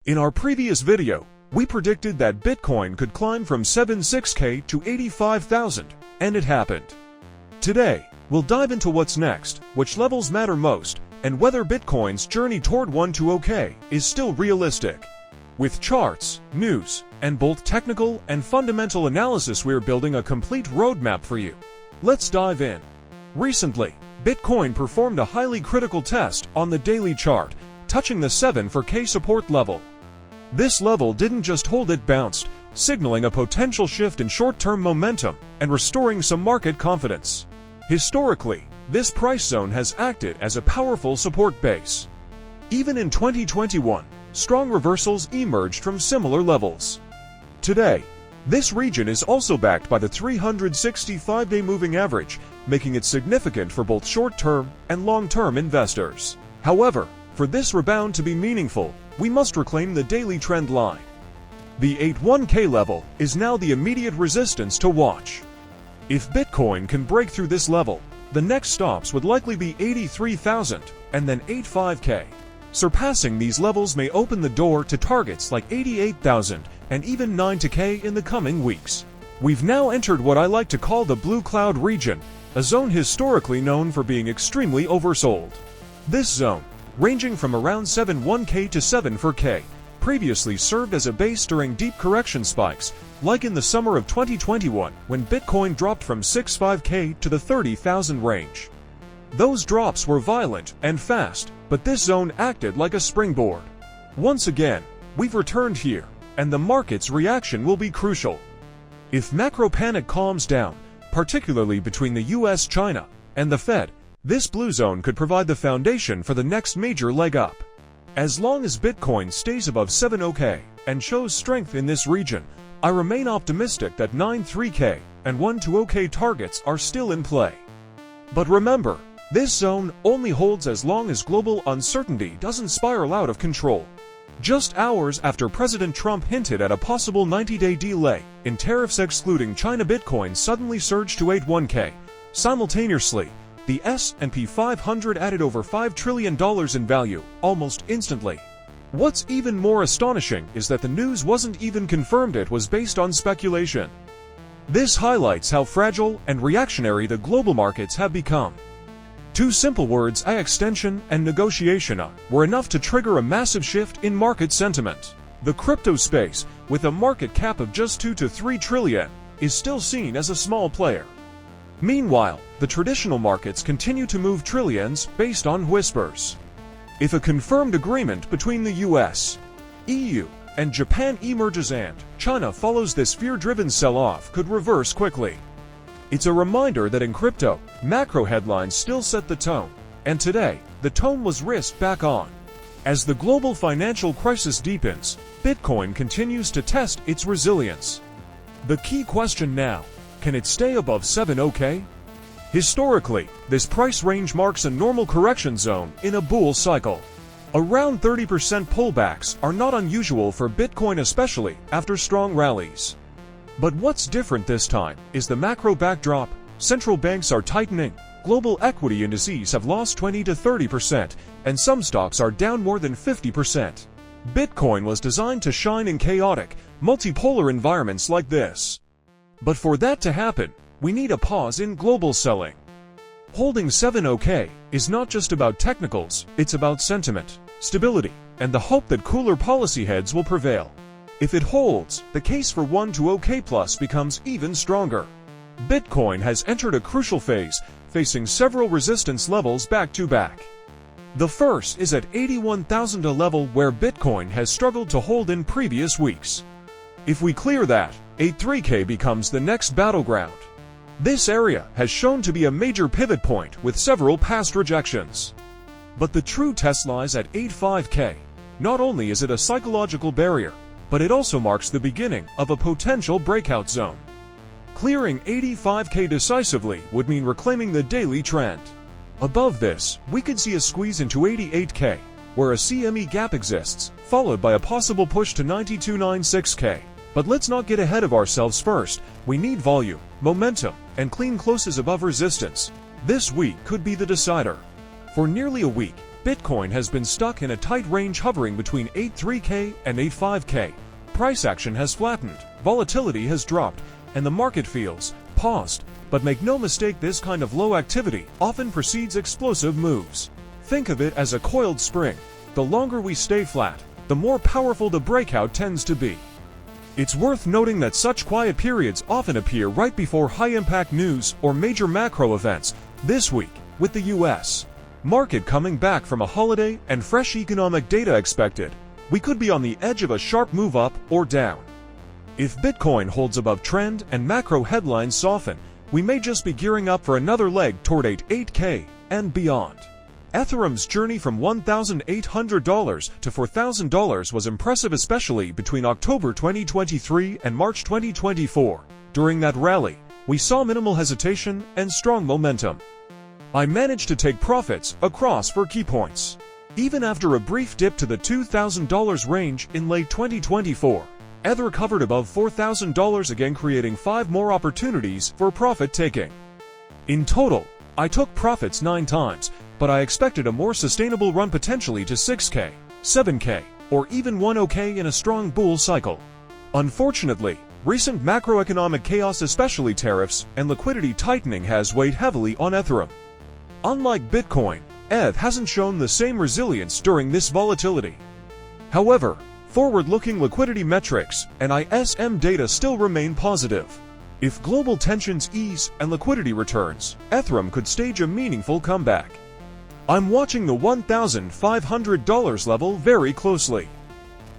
In our previous video, we predicted that Bitcoin could climb from 76K to 85,000, and it happened. Today, we'll dive into what's next, which levels matter most, and whether Bitcoin's journey toward 120K is still realistic. With charts, news, and both technical and fundamental analysis, we're building a complete roadmap for you. Let's dive in. Recently, Bitcoin performed a highly critical test on the daily chart, touching the 7K support level. This level didn't just hold, it bounced, signaling a potential shift in short-term momentum and restoring some market confidence. Historically, this price zone has acted as a powerful support base. Even in 2021, strong reversals emerged from similar levels. Today, this region is also backed by the 365-day moving average, making it significant for both short-term and long-term investors. However, for this rebound to be meaningful, we must reclaim the daily trend line. The 81K level is now the immediate resistance to watch. If Bitcoin can break through this level, the next stops would likely be 83,000 and then 85K. Surpassing these levels may open the door to targets like 88,000 and even 90K in the coming weeks. We've now entered what I like to call the blue cloud region, a zone historically known for being extremely oversold. This zone, ranging from around 71K to 7K, previously served as a base during deep correction spikes, like in the summer of 2021 when Bitcoin dropped from 65K to the 30,000 range. Those drops were violent and fast, but this zone acted like a springboard. Once again, we've returned here, and the market's reaction will be crucial. If macro panic calms down, particularly between the US, China, and the Fed, this blue zone could provide the foundation for the next major leg up. As long as Bitcoin stays above 7K and shows strength in this region, I remain optimistic that 93K and 120K targets are still in play. But remember, this zone only holds as long as global uncertainty doesn't spiral out of control. Just hours after President Trump hinted at a possible 90-day delay in tariffs excluding China, Bitcoin suddenly surged to 81K. Simultaneously, the S&P 500 added over $5 trillion in value, almost instantly. What's even more astonishing is that the news wasn't even confirmed, it was based on speculation. This highlights how fragile and reactionary the global markets have become. Two simple words, extension and negotiation, were enough to trigger a massive shift in market sentiment. The crypto space, with a market cap of just 2 to 3 trillion, is still seen as a small player. Meanwhile, the traditional markets continue to move trillions based on whispers. If a confirmed agreement between the US, EU, and Japan emerges and China follows this fear-driven sell-off, could reverse quickly. It's a reminder that in crypto, macro headlines still set the tone, and today, the tone was risked back on. As the global financial crisis deepens, Bitcoin continues to test its resilience. The key question now, can it stay above 7K? Historically, this price range marks a normal correction zone in a bull cycle. Around 30% pullbacks are not unusual for Bitcoin, especially after strong rallies. But what's different this time is the macro backdrop. Central banks are tightening, global equity indices have lost 20 to 30%, and some stocks are down more than 50%. Bitcoin was designed to shine in chaotic, multipolar environments like this. But for that to happen, we need a pause in global selling. Holding 7K is not just about technicals, it's about sentiment, stability, and the hope that cooler policy heads will prevail. If it holds, the case for 120K plus becomes even stronger. Bitcoin has entered a crucial phase, facing several resistance levels back to back. The first is at 81,000, a level where Bitcoin has struggled to hold in previous weeks. If we clear that, 83K becomes the next battleground. This area has shown to be a major pivot point with several past rejections. But the true test lies at 85K. Not only is it a psychological barrier, but it also marks the beginning of a potential breakout zone. Clearing 85K decisively would mean reclaiming the daily trend. Above this, we could see a squeeze into 88K, where a CME gap exists, followed by a possible push to 92.96K. But let's not get ahead of ourselves first. We need volume, momentum, and clean closes above resistance. This week could be the decider. For nearly a week, Bitcoin has been stuck in a tight range hovering between 83K and 85K. Price action has flattened, volatility has dropped, and the market feels paused. But make no mistake, this kind of low activity often precedes explosive moves. Think of it as a coiled spring. The longer we stay flat, the more powerful the breakout tends to be. It's worth noting that such quiet periods often appear right before high-impact news or major macro events. This week, with the US market coming back from a holiday and fresh economic data expected, we could be on the edge of a sharp move up or down. If Bitcoin holds above trend and macro headlines soften, we may just be gearing up for another leg toward 8K and beyond. Ethereum's journey from $1,800 to $4,000 was impressive, especially between October 2023 and March 2024. During that rally, we saw minimal hesitation and strong momentum. I managed to take profits across for key points. Even after a brief dip to the $2,000 range in late 2024, Ether recovered above $4,000 again, creating 5 more opportunities for profit taking. In total, I took profits 9 times, but I expected a more sustainable run, potentially to 6K, 7K, or even 1OK in a strong bull cycle. Unfortunately, recent macroeconomic chaos, especially tariffs and liquidity tightening, has weighed heavily on Ethereum. Unlike Bitcoin, ETH hasn't shown the same resilience during this volatility. However, forward-looking liquidity metrics and ISM data still remain positive. If global tensions ease and liquidity returns, Ethereum could stage a meaningful comeback. I'm watching the $1,500 level very closely.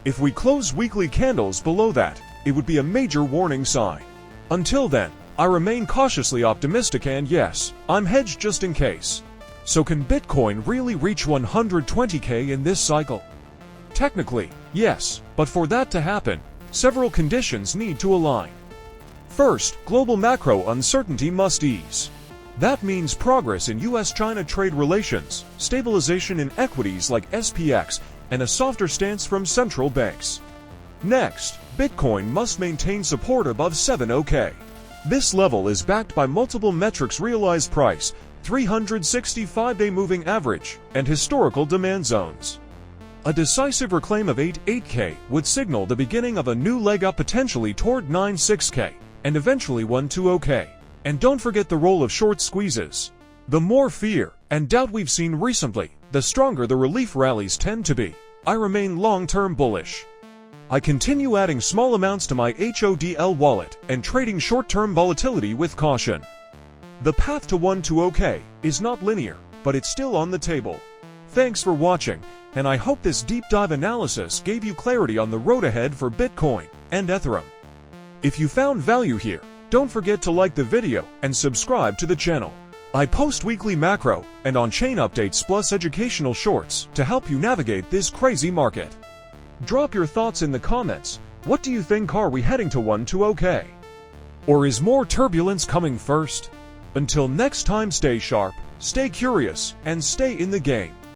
If we close weekly candles below that, it would be a major warning sign. Until then, I remain cautiously optimistic, and yes, I'm hedged just in case. So can Bitcoin really reach 120K in this cycle? Technically, yes, but for that to happen, several conditions need to align. First, global macro uncertainty must ease. That means progress in US-China trade relations, stabilization in equities like SPX, and a softer stance from central banks. Next, Bitcoin must maintain support above 7OK. This level is backed by multiple metrics: realized price, 365-day moving average, and historical demand zones. A decisive reclaim of 8K would signal the beginning of a new leg up, potentially toward 9-6K, and eventually 1-2OK. And don't forget the role of short squeezes. The more fear and doubt we've seen recently, the stronger the relief rallies tend to be. I remain long-term bullish. I continue adding small amounts to my HODL wallet and trading short-term volatility with caution. The path to 1-2OK is not linear, but it's still on the table. Thanks for watching, and I hope this deep dive analysis gave you clarity on the road ahead for Bitcoin and Ethereum. If you found value here, don't forget to like the video and subscribe to the channel. I post weekly macro and on-chain updates plus educational shorts to help you navigate this crazy market. Drop your thoughts in the comments. What do you think? Are we heading to 1-2OK? Or is more turbulence coming first? Until next time, stay sharp, stay curious, and stay in the game.